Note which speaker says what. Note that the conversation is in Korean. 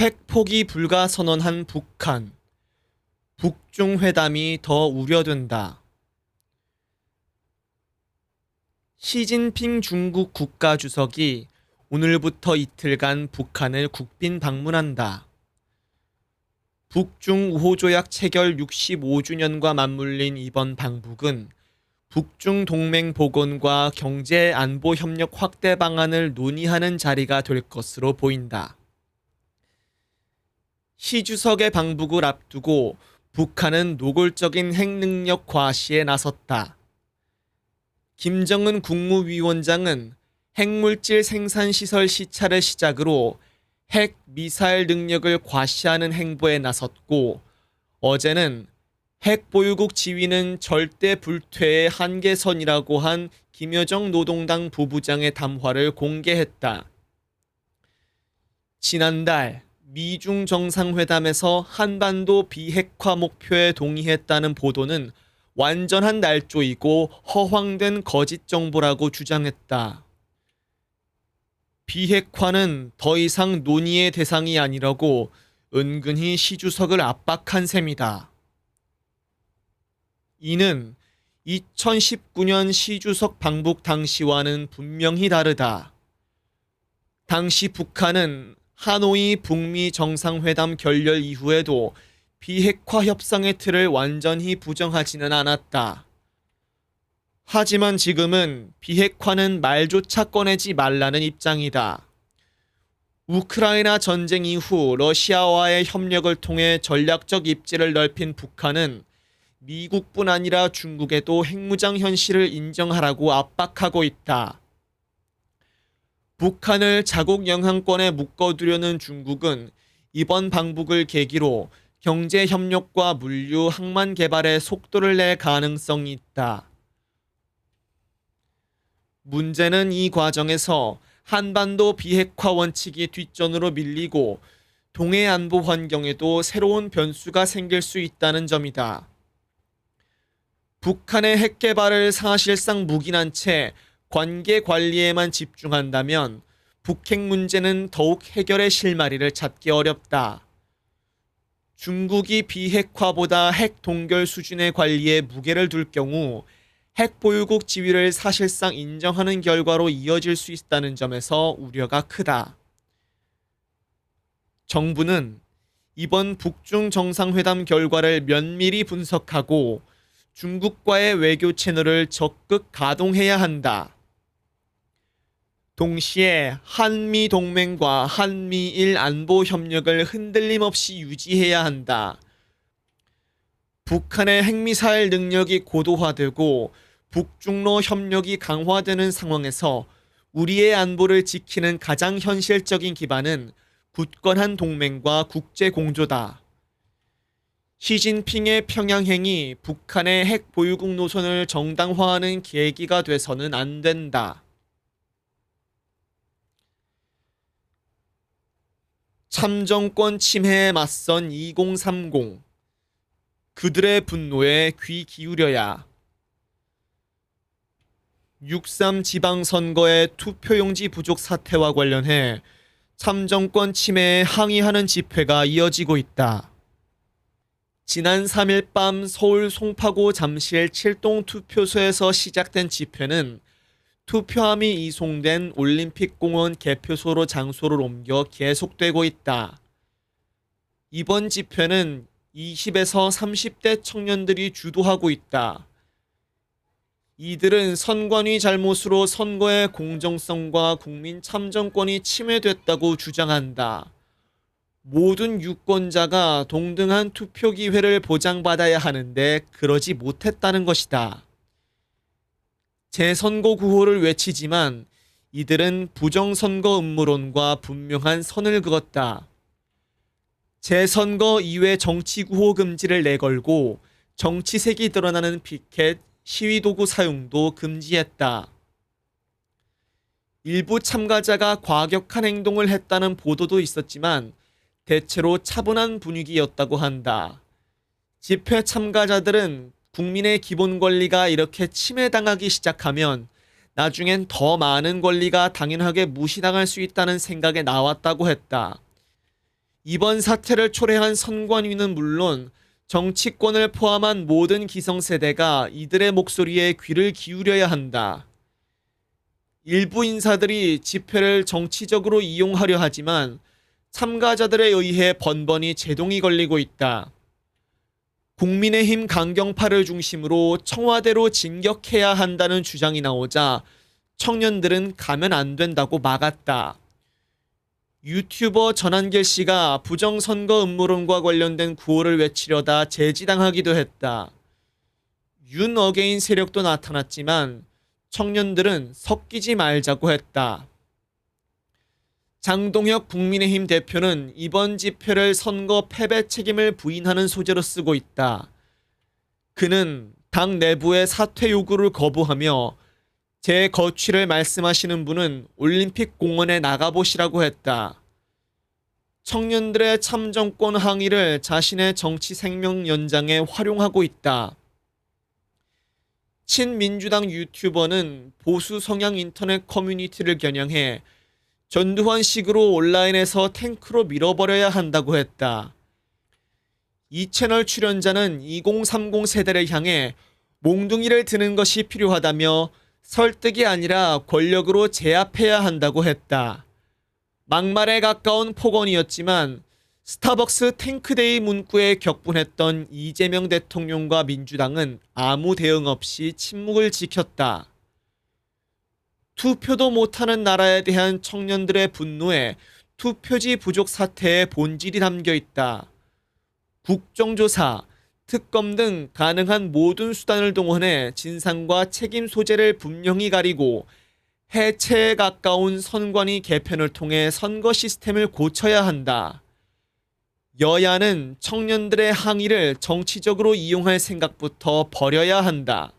Speaker 1: 핵 포기 불가 선언한 북한. 북중 회담이 더 우려된다. 시진핑 중국 국가주석이 오늘부터 이틀간 북한을 국빈 방문한다. 북중 우호조약 체결 65주년과 맞물린 이번 방북은 북중 동맹 복원과 경제 안보 협력 확대 방안을 논의하는 자리가 될 것으로 보인다. 시 주석의 방북을 앞두고 북한은 노골적인 핵능력 과시에 나섰다. 김정은 국무위원장은 핵물질 생산시설 시찰을 시작으로 핵 미사일 능력을 과시하는 행보에 나섰고, 어제는 핵 보유국 지위는 절대 불퇴의 한계선이라고 한 김여정 노동당 부부장의 담화를 공개했다. 지난달 미중 정상회담에서 한반도 비핵화 목표에 동의했다는 보도는 완전한 날조이고 허황된 거짓 정보라고 주장했다. 비핵화는 더 이상 논의의 대상이 아니라고 은근히 시 주석을 압박한 셈이다. 이는 2019년 시 주석 방북 당시와는 분명히 다르다. 당시 북한은 하노이 북미 정상회담 결렬 이후에도 비핵화 협상의 틀을 완전히 부정하지는 않았다. 하지만 지금은 비핵화는 말조차 꺼내지 말라는 입장이다. 우크라이나 전쟁 이후 러시아와의 협력을 통해 전략적 입지를 넓힌 북한은 미국뿐 아니라 중국에도 핵무장 현실을 인정하라고 압박하고 있다. 북한을 자국 영향권에 묶어두려는 중국은 이번 방북을 계기로 경제 협력과 물류, 항만 개발에 속도를 낼 가능성이 있다. 문제는 이 과정에서 한반도 비핵화 원칙이 뒷전으로 밀리고 동해 안보 환경에도 새로운 변수가 생길 수 있다는 점이다. 북한의 핵 개발을 사실상 묵인한 채 관계 관리에만 집중한다면 북핵 문제는 더욱 해결의 실마리를 찾기 어렵다. 중국이 비핵화보다 핵 동결 수준의 관리에 무게를 둘 경우 핵 보유국 지위를 사실상 인정하는 결과로 이어질 수 있다는 점에서 우려가 크다. 정부는 이번 북중 정상회담 결과를 면밀히 분석하고 중국과의 외교 채널을 적극 가동해야 한다. 동시에 한미 동맹과 한미일 안보 협력을 흔들림 없이 유지해야 한다. 북한의 핵미사일 능력이 고도화되고 북중로 협력이 강화되는 상황에서 우리의 안보를 지키는 가장 현실적인 기반은 굳건한 동맹과 국제 공조다. 시진핑의 평양행이 북한의 핵 보유국 노선을 정당화하는 계기가 돼서는 안 된다. 참정권 침해에 맞선 2030. 그들의 분노에 귀 기울여야. 6.3 지방선거의 투표용지 부족 사태와 관련해 참정권 침해에 항의하는 집회가 이어지고 있다. 지난 3일 밤 서울 송파구 잠실 7동 투표소에서 시작된 집회는 투표함이 이송된 올림픽공원 개표소로 장소를 옮겨 계속되고 있다. 이번 집회는 20에서 30대 청년들이 주도하고 있다. 이들은 선관위 잘못으로 선거의 공정성과 국민 참정권이 침해됐다고 주장한다. 모든 유권자가 동등한 투표 기회를 보장받아야 하는데 그러지 못했다는 것이다. 재선거 구호를 외치지만 이들은 부정선거 음모론과 분명한 선을 그었다. 재선거 이외 정치 구호 금지를 내걸고 정치색이 드러나는 피켓, 시위도구 사용도 금지했다. 일부 참가자가 과격한 행동을 했다는 보도도 있었지만 대체로 차분한 분위기였다고 한다. 집회 참가자들은 국민의 기본 권리가 이렇게 침해당하기 시작하면 나중엔 더 많은 권리가 당연하게 무시당할 수 있다는 생각에 나왔다고 했다. 이번 사태를 초래한 선관위는 물론 정치권을 포함한 모든 기성세대가 이들의 목소리에 귀를 기울여야 한다. 일부 인사들이 집회를 정치적으로 이용하려 하지만 참가자들에 의해 번번이 제동이 걸리고 있다. 국민의힘 강경파를 중심으로 청와대로 진격해야 한다는 주장이 나오자 청년들은 가면 안 된다고 막았다. 유튜버 전한길 씨가 부정선거 음모론과 관련된 구호를 외치려다 제지당하기도 했다. 윤 어게인 세력도 나타났지만 청년들은 섞이지 말자고 했다. 장동혁 국민의힘 대표는 이번 집회를 선거 패배 책임을 부인하는 소재로 쓰고 있다. 그는 당 내부의 사퇴 요구를 거부하며 제 거취를 말씀하시는 분은 올림픽 공원에 나가보시라고 했다. 청년들의 참정권 항의를 자신의 정치 생명 연장에 활용하고 있다. 친민주당 유튜버는 보수 성향 인터넷 커뮤니티를 겨냥해 전두환식으로 온라인에서 탱크로 밀어버려야 한다고 했다. 이 채널 출연자는 2030 세대를 향해 몽둥이를 드는 것이 필요하다며 설득이 아니라 권력으로 제압해야 한다고 했다. 막말에 가까운 폭언이었지만 스타벅스 탱크데이 문구에 격분했던 이재명 대통령과 민주당은 아무 대응 없이 침묵을 지켰다. 투표도 못하는 나라에 대한 청년들의 분노에 투표지 부족 사태의 본질이 담겨 있다. 국정조사, 특검 등 가능한 모든 수단을 동원해 진상과 책임 소재를 분명히 가리고 해체에 가까운 선관위 개편을 통해 선거 시스템을 고쳐야 한다. 여야는 청년들의 항의를 정치적으로 이용할 생각부터 버려야 한다.